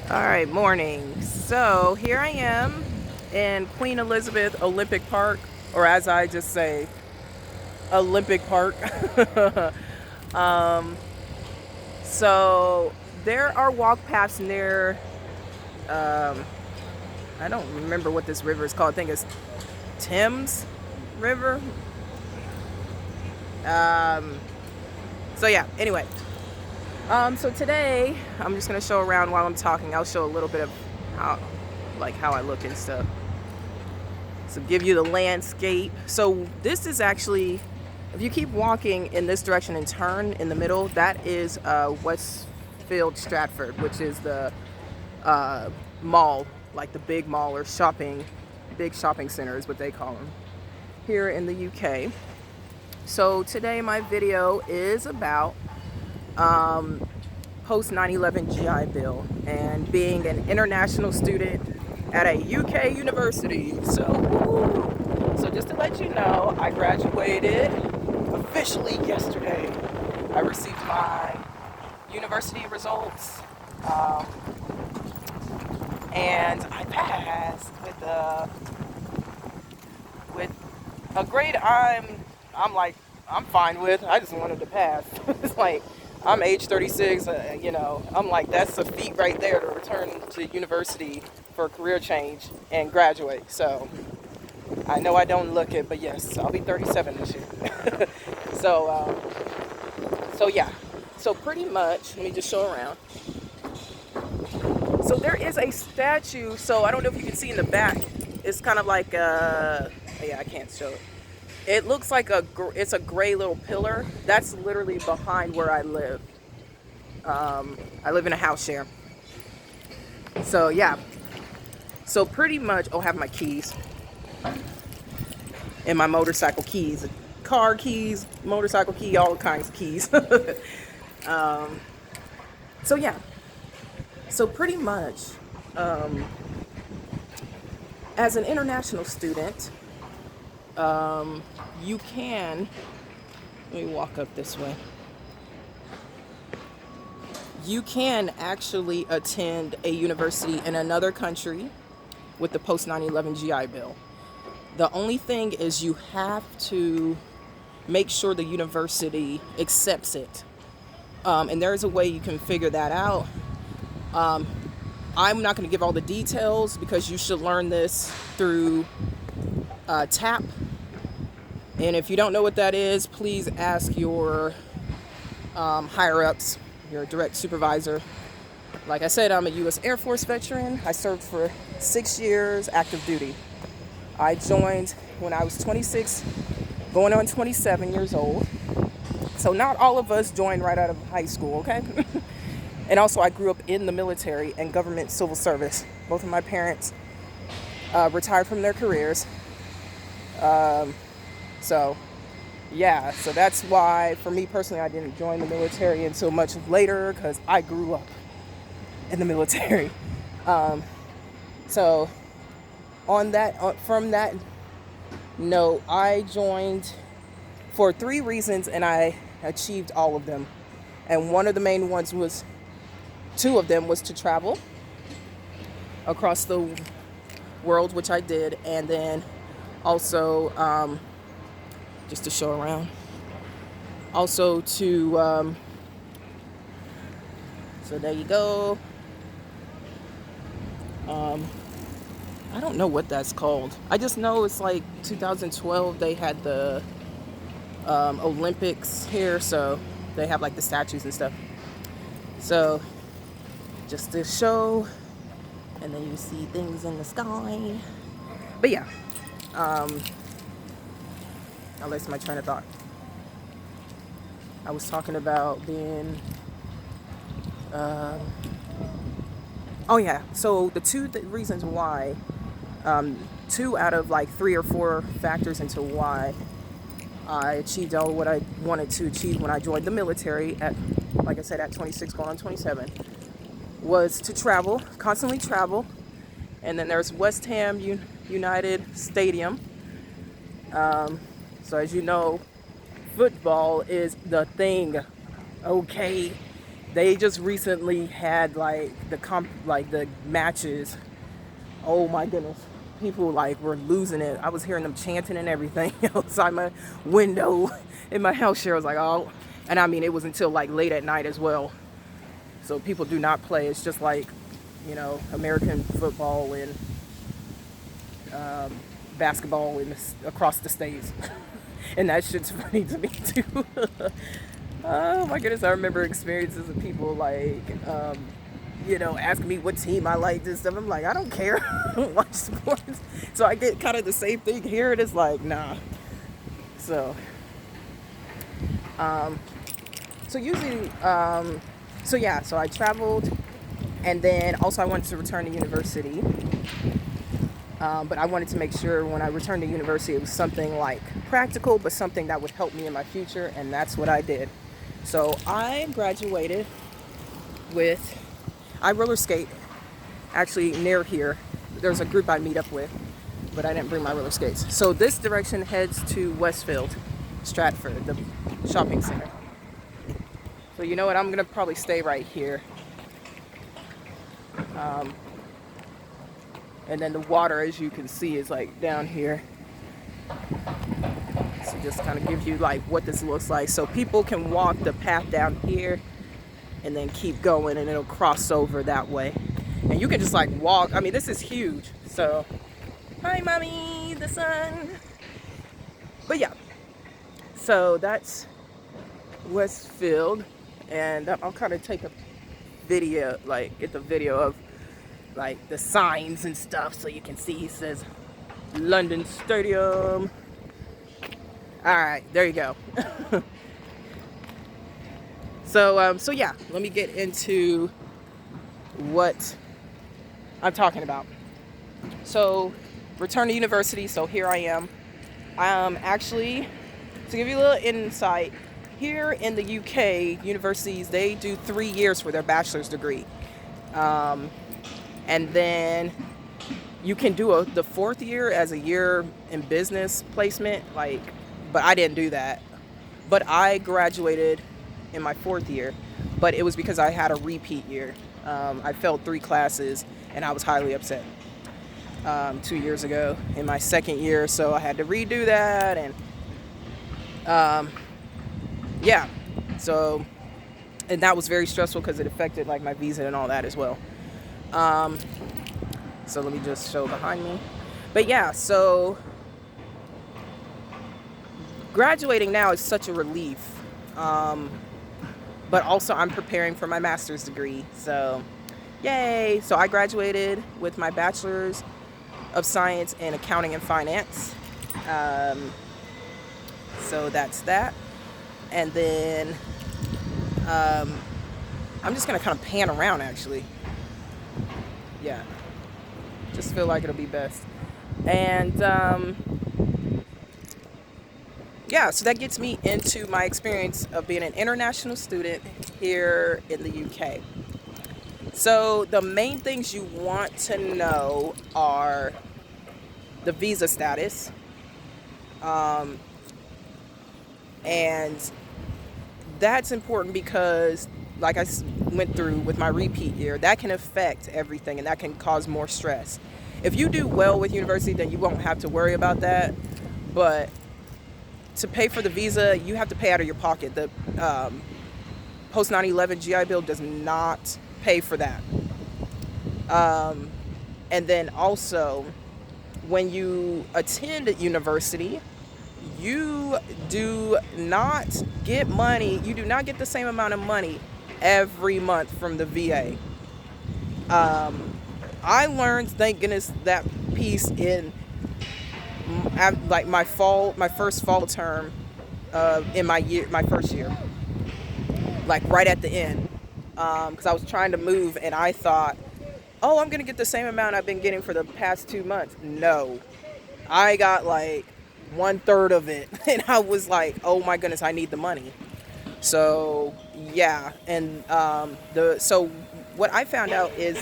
All right, morning. So here I am in Queen Elizabeth Olympic Park, or as I just say, Olympic Park. um, so there are walk paths near. Um, I don't remember what this river is called. I think it's Thames River. Um, so yeah. Anyway, so today I'm just gonna show around while I'm talking. I'll show a little bit of how I look and stuff. So give you the landscape. So this is actually, if you keep walking in this direction and turn in the middle, that is Westfield Stratford, which is the mall, like the big mall or big shopping center is what they call them here in the UK. So today my video is about post 9/11 GI Bill and being an international student at a UK university. So just to let you know, I graduated officially yesterday. I received my university results, and I passed with a grade I'm fine with. I just wanted to pass. It's like I'm age 36, I'm like, that's a feat right there to return to university for a career change and graduate. So I know I don't look it, but yes, I'll be 37 this year. So yeah. So pretty much, let me just show around. So there is a statue. So I don't know if you can see in the back. It's kind of like yeah, I can't show it. It looks like it's a gray little pillar. That's literally behind where I live. I live in a house share. So yeah. So pretty much, I'll have my keys and my motorcycle keys, car keys, motorcycle key, all kinds of keys. So yeah. So pretty much, as an international student, you can, let me walk up this way. You can actually attend a university in another country with the post 9/11 GI Bill. The only thing is you have to make sure the university accepts it. And there is a way you can figure that out. I'm not going to give all the details because you should learn this through TAP. And if you don't know what that is, please ask your higher ups, your direct supervisor. Like I said, I'm a U.S. Air Force veteran. I served for 6 years active duty. I joined when I was 26, going on 27 years old. So not all of us joined right out of high school, okay? And also I grew up in the military and government civil service. Both of my parents retired from their careers. So yeah, so that's why for me personally I didn't join the military until much later because I grew up in the military. So from that note, I joined for 3 reasons and I achieved all of them. And one of the main ones was, 2 of them was to travel across the world, which I did, and then also just to show around. Also to so there you go. I don't know what that's called. I just know it's like 2012 they had the Olympics here, so they have like the statues and stuff. So just to show, and then you see things in the sky. But yeah, I lost my train of thought. I was talking about being oh yeah, so the 2 reasons why, 2 out of like 3 or 4 factors into why I achieved all what I wanted to achieve when I joined the military at, like I said, at 26 going on 27, was to travel, constantly travel. And then there's West Ham United Stadium. So as you know, football is the thing, okay? They just recently had like the matches. Oh my goodness. People like were losing it. I was hearing them chanting and everything outside my window in my house here. I was like, oh, and I mean, it was until like late at night as well. So people do not play. It's just like, American football and basketball across the states. And that shit's funny to me too. Oh my goodness, I remember experiences of people like, asking me what team I liked and stuff. I'm like, I don't care. I don't watch sports. So I get kind of the same thing here. It is like, nah. So usually, so I traveled, and then also I wanted to return to university. But I wanted to make sure when I returned to university, it was something like practical, but something that would help me in my future. And that's what I did. So I graduated I roller skate actually near here. There's a group I meet up with, but I didn't bring my roller skates. So this direction heads to Westfield, Stratford, the shopping center. So you know what? I'm going to probably stay right here. And then the water, as you can see, is like down here. So just kind of gives you like what this looks like. So people can walk the path down here and then keep going, and it'll cross over that way. And you can just like walk. I mean, this is huge. So, hi, mommy, the sun. But yeah, so that's Westfield. And I'll kind of take a video, like get the video of like the signs and stuff so you can see. It says London Stadium. All right, there you go. So yeah, let me get into what I'm talking about. So, return to university. So here I am. Actually, to give you a little insight, here in the UK, universities, they do 3 years for their bachelor's degree. And then you can do the fourth year as a year in business placement, but I didn't do that. But I graduated in my fourth year, but it was because I had a repeat year. I failed 3 classes, and I was highly upset 2 years ago in my second year, so I had to redo that, and yeah, so, and that was very stressful because it affected like my visa and all that as well. So let me just show behind me. But yeah, so graduating now is such a relief. But also I'm preparing for my master's degree. So yay. So I graduated with my bachelor's of science in accounting and finance. So that's that. And then I'm just going to kind of pan around actually. Yeah. Just feel like it'll be best. And yeah, so that gets me into my experience of being an international student here in the UK. So the main things you want to know are the visa status, and that's important because, like I went through with my repeat year, that can affect everything and that can cause more stress. If you do well with university, then you won't have to worry about that. But to pay for the visa, you have to pay out of your pocket. The post 9/11 GI Bill does not pay for that. And then also, when you attend at university, you do not get money. You do not get the same amount of money every month from the VA. I learned, thank goodness, that piece in like my first fall term in my first year, like right at the end, because I was trying to move and I thought, oh, I'm gonna get the same amount I've been getting for the past 2 months. No, I got like 1/3 of it, and I was like, oh my goodness, I need the money. So yeah, and so what I found out is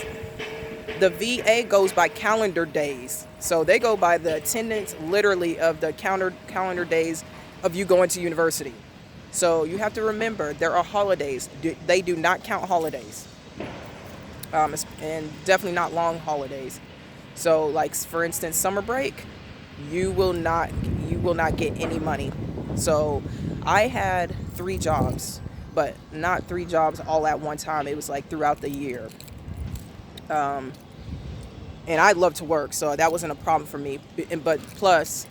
the VA goes by calendar days. So they go by the attendance literally of the calendar days of you going to university. So you have to remember there are holidays. They do not count holidays, and definitely not long holidays. So, like for instance, summer break, you will not get any money. So I had 3 jobs, but not 3 jobs all at one time. It was like throughout the year. And I love to work, so that wasn't a problem for me. But plus,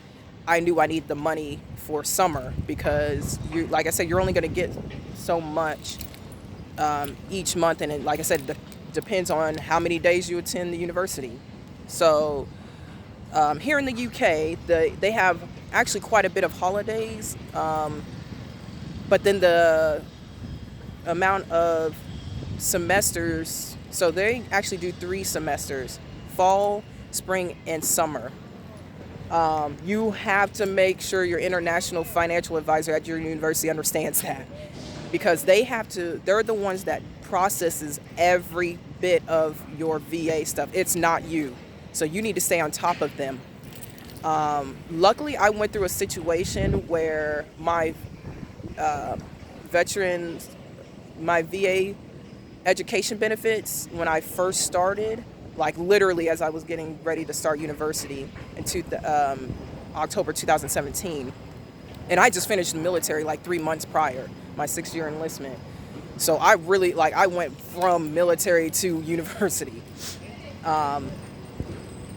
I knew I needed the money for summer because, like I said, you're only going to get so much each month, and like I said, it depends on how many days you attend the university. So here in the UK, they have actually quite a bit of holidays, but then the amount of semesters, so they actually do 3 semesters: fall, spring, and summer. You have to make sure your international financial advisor at your university understands that, because they're the ones that processes every bit of your VA stuff. It's not you. So you need to stay on top of them. Luckily, I went through a situation where my my VA education benefits, when I first started, like literally as I was getting ready to start university in October 2017. And I just finished the military like 3 months prior, my 6th-year enlistment. So I really, I went from military to university.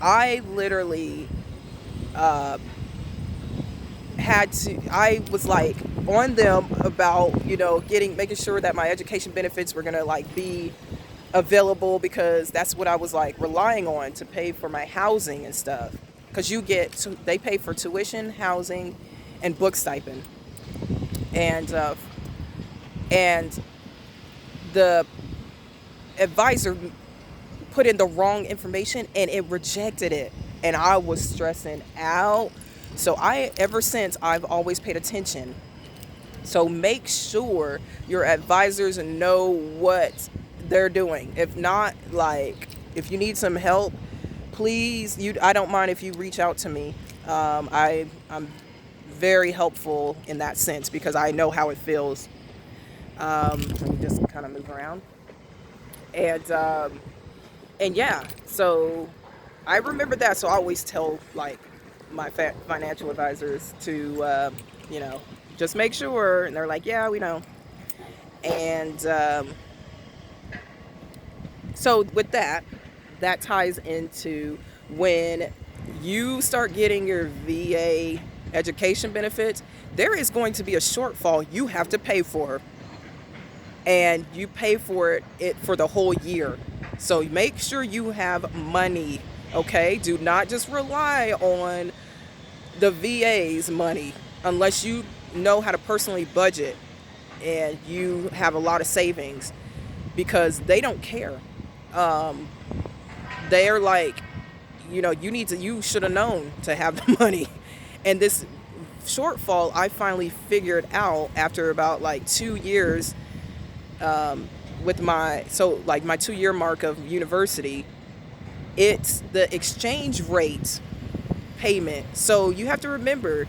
I literally I was like on them about, making sure that my education benefits were gonna be available, because that's what I was relying on to pay for my housing and stuff. Because they pay for tuition, housing, and book stipend, and the advisor put in the wrong information and it rejected it, and I was stressing out. So ever since, I've always paid attention. So make sure your advisors know what they're doing. If not, if you need some help, please, I don't mind if you reach out to me. I'm very helpful in that sense, because I know how it feels. Let me just kind of move around. And yeah, so I remember that. So I always tell my financial advisors to, just make sure. And they're like, yeah, we know. And so with that ties into when you start getting your VA education benefits, there is going to be a shortfall you have to pay for. And you pay for it for the whole year. So make sure you have money, okay? Do not just rely on the VA's money unless you know how to personally budget and you have a lot of savings, because they don't care. They're like, you should have known to have the money. And this shortfall, I finally figured out after about 2 years, with my 2-year mark of university. It's the exchange rate payment. So you have to remember,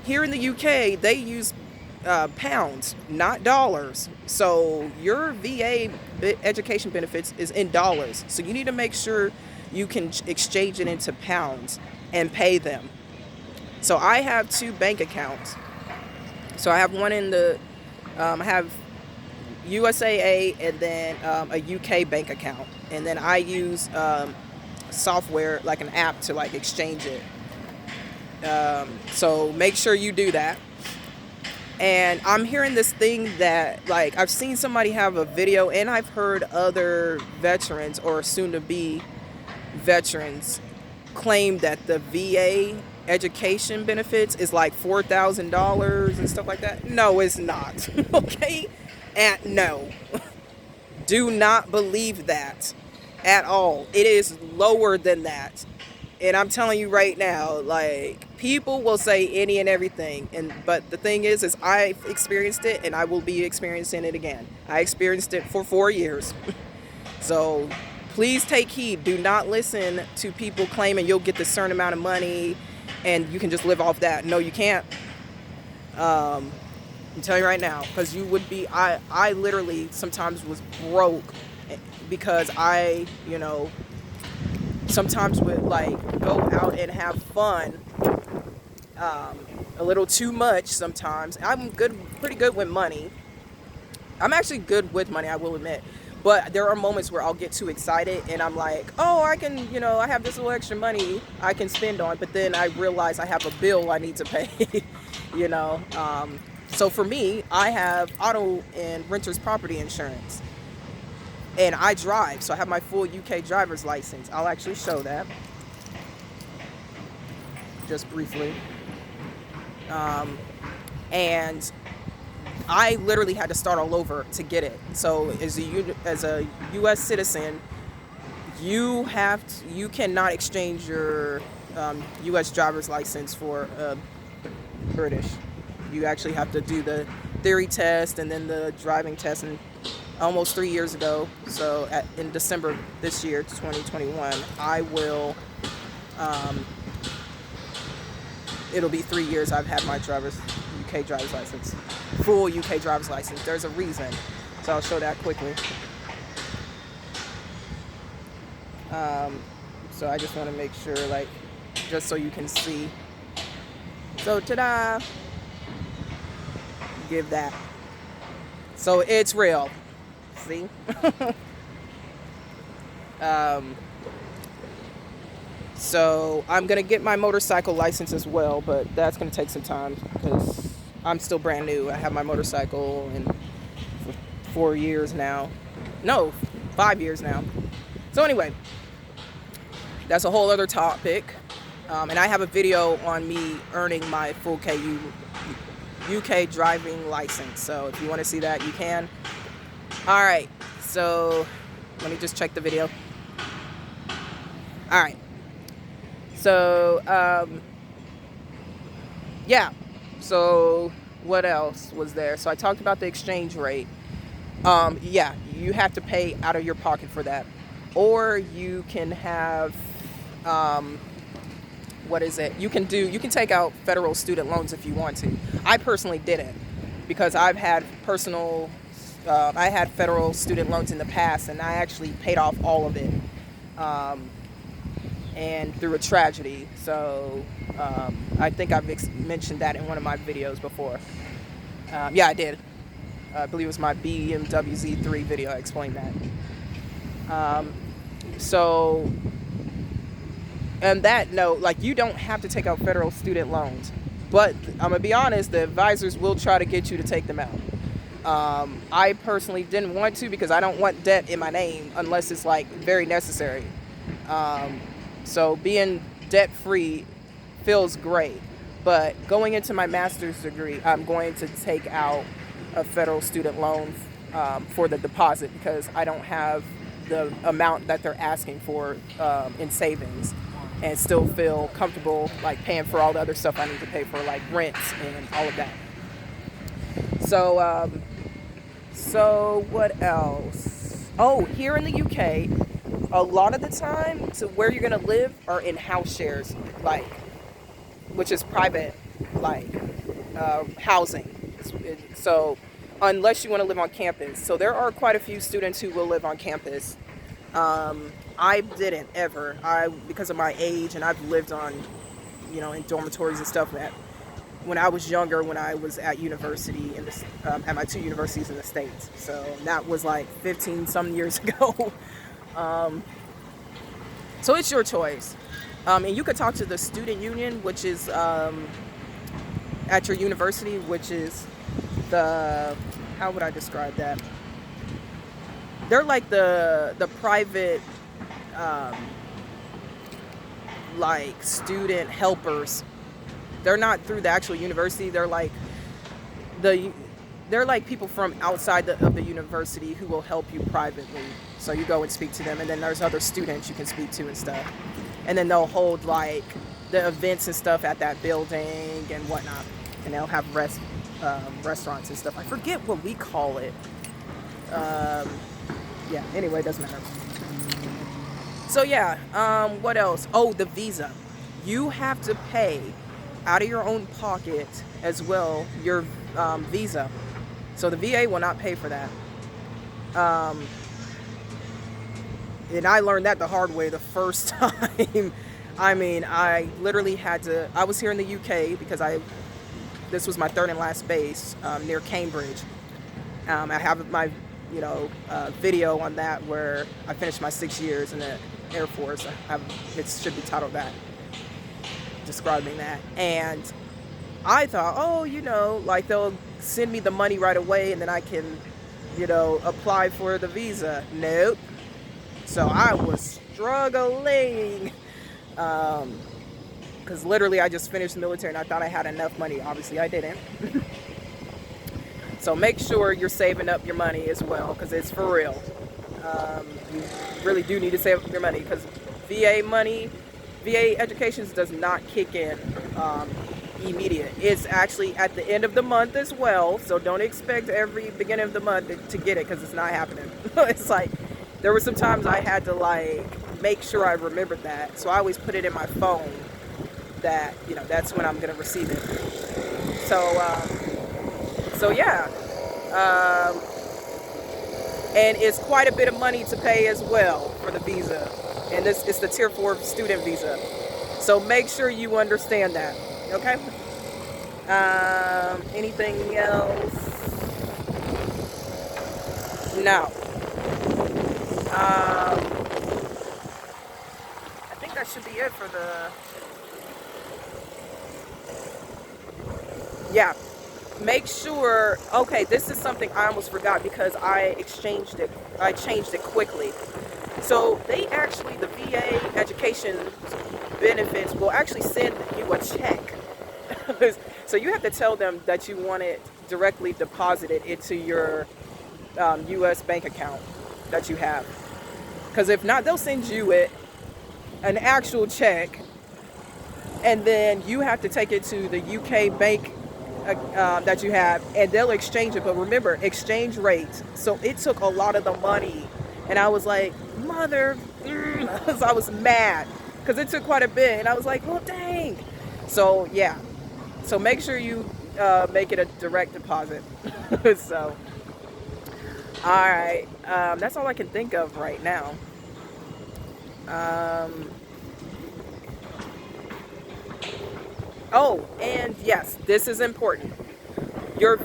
here in the UK, they use pounds, not dollars. So your VA education benefits is in dollars. So you need to make sure you can exchange it into pounds and pay them. So I have 2 bank accounts. So I have one I have USAA and then a UK bank account. And then I use software, like an app, to exchange it. So make sure you do that. And I'm hearing this thing that I've seen somebody have a video, and I've heard other veterans or soon to be veterans claim that the VA education benefits is $4,000 and stuff like that. No, it's not. Okay? And no. Do not believe that at all. It is lower than that. And I'm telling you right now, people will say any and everything. But the thing is I've experienced it, and I will be experiencing it again. I experienced it for 4 years. So please take heed. Do not listen to people claiming you'll get this certain amount of money and you can just live off that. No, you can't. I'm telling you right now, because you would be, I literally sometimes was broke because I, sometimes would like go out and have fun, a little too much sometimes. I'm pretty good with money. I'm actually good with money, I will admit. But there are moments where I'll get too excited and I'm like, oh, I can, I have this little extra money I can spend on. But then I realize I have a bill I need to pay, you know. So for me, I have auto and renter's property insurance. And I drive, so I have my full UK driver's license. I'll actually show that just briefly. And I literally had to start all over to get it. So as a U.S. citizen, you cannot exchange your U.S. driver's license for British. You actually have to do the theory test and then the driving test. And almost 3 years ago, so in December this year, 2021, I will. It'll be 3 years I've had my UK driver's license, full UK driver's license. There's a reason, so I'll show that quickly. So I just want to make sure, like, just so you can see. So ta-da! Give that. So it's real. See? So I'm gonna get my motorcycle license as well, but that's gonna take some time because I'm still brand new. I have my motorcycle for 4 years now. No, 5 years now. So anyway, that's a whole other topic. And I have a video on me earning my full UK driving license. So if you want to see that, you can. All right. So let me just check the video. All right. So, yeah. So what else was there? So I talked about the exchange rate. Yeah, you have to pay out of your pocket for that. Or you can have, what is it? You can take out federal student loans if you want to. I personally didn't because I had federal student loans in the past and I actually paid off all of it. And through a tragedy. So I think I've mentioned that in one of my videos before. Yeah, I did. I believe it was my BMW Z3 video. I explained that. So, and that note, like, you don't have to take out federal student loans. But I'm going to be honest, the advisors will try to get you to take them out. I personally didn't want to because I don't want debt in my name unless it's, like, very necessary. So being debt-free feels great, but going into my master's degree, I'm going to take out a federal student loan for the deposit because I don't have the amount that they're asking for in savings and still feel comfortable like paying for all the other stuff I need to pay for, like rents and all of that. So what else? Oh, here in the UK, a lot of the time, so where you're gonna live are in house shares, like, which is private, like, housing. So, unless you want to live on campus. So there are quite a few students who will live on campus. I didn't ever. Because of my age, and I've lived on, in dormitories and stuff. When I was younger, when I was at university at my 2 universities in the States. So that was like 15 some years ago. So it's your choice. And you could talk to the student union, which is at your university, which is how would I describe that? They're like the private, like, student helpers. They're not through the actual university. They're like people from outside of the university who will help you privately. So you go and speak to them, and then there's other students you can speak to and stuff. And then they'll hold like the events and stuff at that building and whatnot. And they'll have restaurants and stuff. I forget what we call it. Yeah, anyway, it doesn't matter. So yeah, what else? Oh, the visa. You have to pay out of your own pocket as well visa. So the VA will not pay for that. And I learned that the hard way the first time. I mean, I literally had to, I was here in the UK because this was my third and last base near Cambridge. I have my, video on that where I finished my 6 years in the Air Force. It should be titled that, describing that. And I thought, like they'll send me the money right away and then I can, apply for the visa. Nope. So I was struggling. Because literally I just finished the military and I thought I had enough money. Obviously I didn't. So make sure you're saving up your money as well, because it's for real. You really do need to save up your money, because VA education does not kick in immediate. It's actually at the end of the month as well, so don't expect every beginning of the month to get it, because it's not happening. It's like, there were some times I had to make sure I remembered that, so I always put it in my phone that, that's when I'm going to receive it. So yeah, and it's quite a bit of money to pay as well for the visa, and this is the Tier 4 student visa, so make sure you understand that, okay? Anything else? No. I think that should be it for yeah. Make sure, okay, this is something I almost forgot because I changed it quickly. So the VA education benefits will actually send you a check. So you have to tell them that you want it directly deposited into your US bank account that you have. Because if not, they'll send you an actual check, and then you have to take it to the UK bank that you have, and they'll exchange it. But remember, exchange rates. So it took a lot of the money, and I was like, so I was mad because it took quite a bit, and I was like, well, dang. So yeah, so make sure you make it a direct deposit. So all right, that's all I can think of right now. Oh, and yes, this is important. Your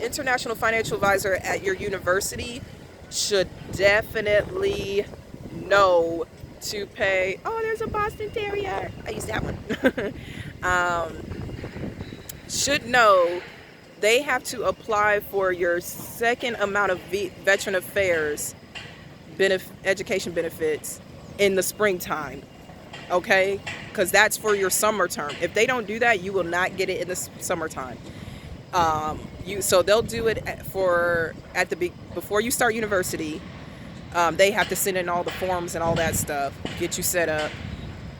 international financial advisor at your university should definitely know to pay. Oh, there's a Boston Terrier. I used that one. Should know they have to apply for your second amount of Veteran Affairs education benefits in the springtime. Okay, because that's for your summer term. If they don't do that, you will not get it in the summertime. So they'll do it before you start university. They have to send in all the forms and all that stuff, get you set up,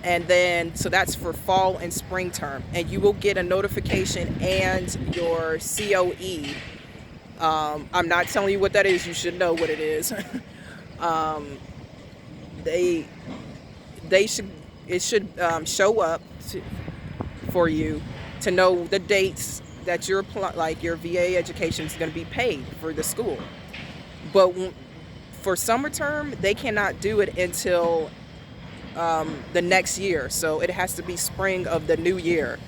and then so that's for fall and spring term. And you will get a notification and your COE. I'm not telling you what that is. You should know what it is. It should show up for you to know the dates that your VA education is going to be paid for the school. But for summer term, they cannot do it until the next year. So it has to be spring of the new year,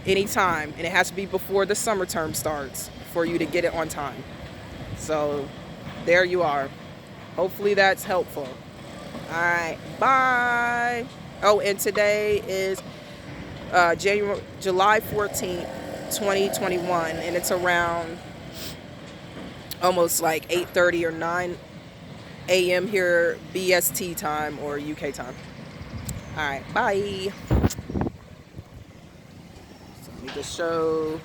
anytime, and it has to be before the summer term starts for you to get it on time. So there you are. Hopefully that's helpful. All right, bye. Oh, and today is July 14th, 2021, and it's around almost like 8:30 or 9 a.m. here, BST time or UK time. All right, bye. So let me just show